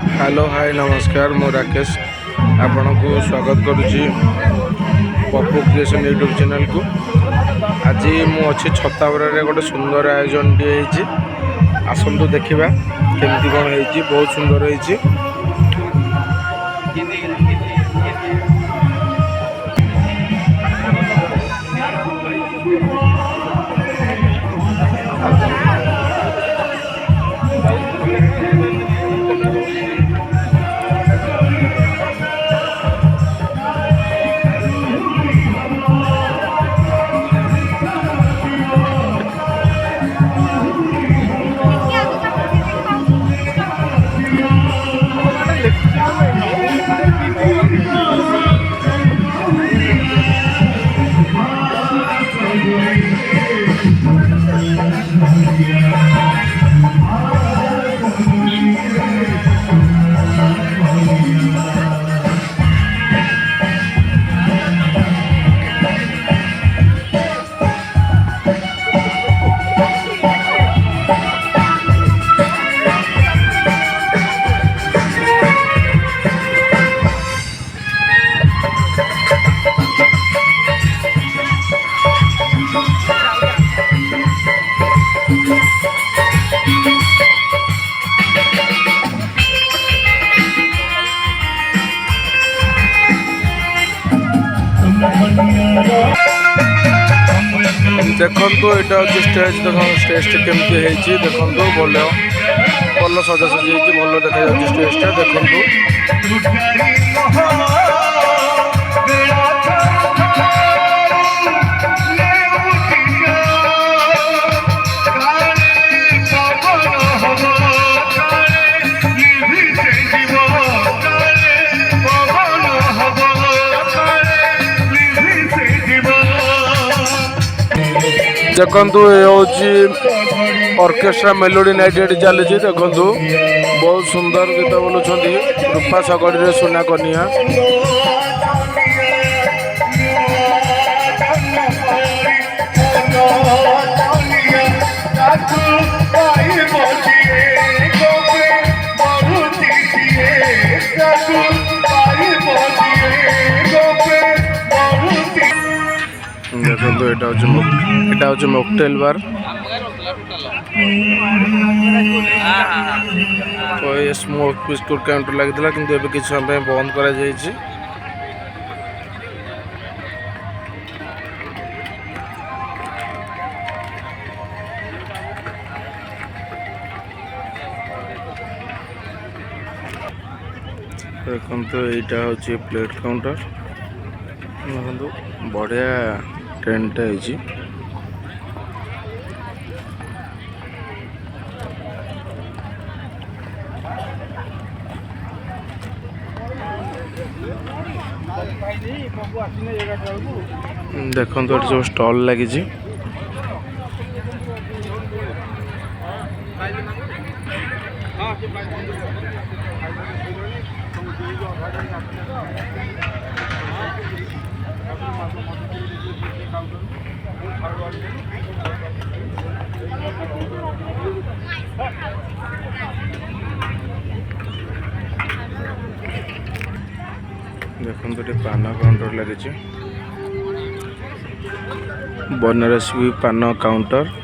Hello hi नमस्कार मु राकेश आपण को स्वागत करुच्ची पप्पू क्रिएशन यूट्यूब चैनल को। आज मु अच्छी छतावरा गोटे सुंदर आयोजन टी आसतु देखा केमती कौन हो बहुत सुंदर हो। देखो यहाँ हूँ स्टेज देख स्टेज केमती देखो भल सजासजी भल देखा स्टेज देखो। देखु ये हूँ ऑर्केस्ट्रा मेलोडी नाइट ये चली देखु बहुत सुंदर गीत बोलुं रूपा सगड़ी सुना कनिया। देखो यहाँ हूँ मॉकटेल बार तो ये स्मोक बिस्कुट काउंटर लगी किंतु एबे किछ समय बंद करा जायछि। देखो यहाँ हूँ प्लेट काउंटर देखो बढ़िया टेंट है। देखो ये सब स्टॉल लगी देखो ये पान काउंटर लगी बनारस भी पान काउंटर।